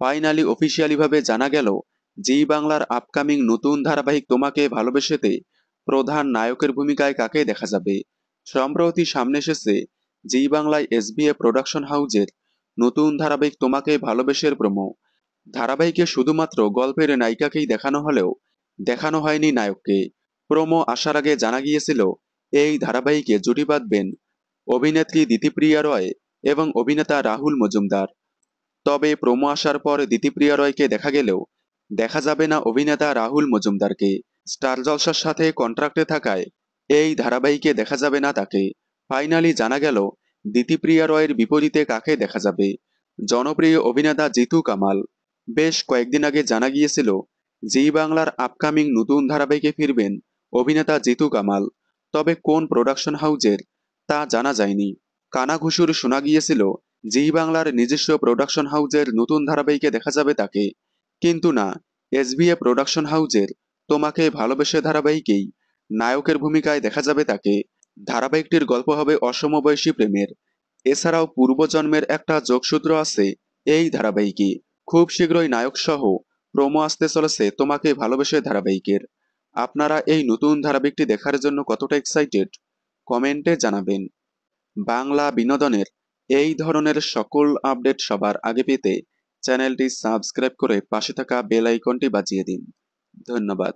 Finally officially ভাবে জানা গেল জি বাংলার আপকামিং নতুন ধারাবাহিক তোমাকে ভালোবেসেতে প্রধান নায়কের ভূমিকায় কাকে দেখা যাবে। সম্প্রতি সামনে এসেছে জি বাংলায় এসবিএ প্রোডাকশন হাউজের নতুন ধারাবাহিক তোমাকে ভালোবেসের প্রোমো। ধারাবাহিকে শুধুমাত্র গল্পের নায়িকাকেই দেখানো হলেও দেখানো হয়নি নায়ককে। প্রোমো আসার আগে জানা গিয়েছিল এই ধারাবাহিকে জুটি বাঁধবেন অভিনেত্রী দিতিপ্রিয়া রয় এবং অভিনেতা রাহুল মজুমদার। তবে প্রোমো আসার পর দিতিপ্রিয়া রয়কে দেখা গেলেও দেখা যাবে না অভিনেতা রাহুল মজুমদারকে। স্টার জলসার সাথে কন্ট্রাক্টে থাকায় এই ধারাবাহিকে দেখা যাবে না তাকে। ফাইনালি জানা গেল দিতিপ্রিয়া রয়ের বিপরীতে কাকে দেখা যাবে, জনপ্রিয় অভিনেতা জিতু কামাল। বেশ কয়েকদিন আগে জানা গিয়েছিল জি বাংলার আপকামিং নতুন ধারাবাহিকে ফিরবেন অভিনেতা জিতু কামাল। তবে কোন প্রোডাকশন হাউজের তা জানা যায়নি। কানাঘুষুর শোনা গিয়েছিল জি বাংলার নিজস্ব প্রোডাকশন হাউজের নতুন ধারাবাহিকে দেখা যাবে তাকে। কিন্তু না, এসবিএ প্রোডাকশন হাউজের তোমাকে ভালোবেসে ধারাবাহিকেই নায়কের ভূমিকায় দেখা যাবে তাকে। ধারাবাহিকটির গল্প হবে অসমবয়সী প্রেমের। এছাড়াও পূর্বজন্মের একটা যোগসূত্র আছে এই ধারাবাহিকে। খুব শীঘ্রই নায়ক সহ প্রোমো আসতে চলেছে তোমাকে ভালোবেসে ধারাবাহিকের। আপনারা এই নতুন ধারাবাহিকটি দেখার জন্য কতটা এক্সাইটেড কমেন্টে জানাবেন। বাংলা বিনোদনের এই ধরনের সকল আপডেট সবার আগে পেতে চ্যানেলটি সাবস্ক্রাইব করে পাশে থাকা বেল আইকনটি বাজিয়ে দিন। ধন্যবাদ।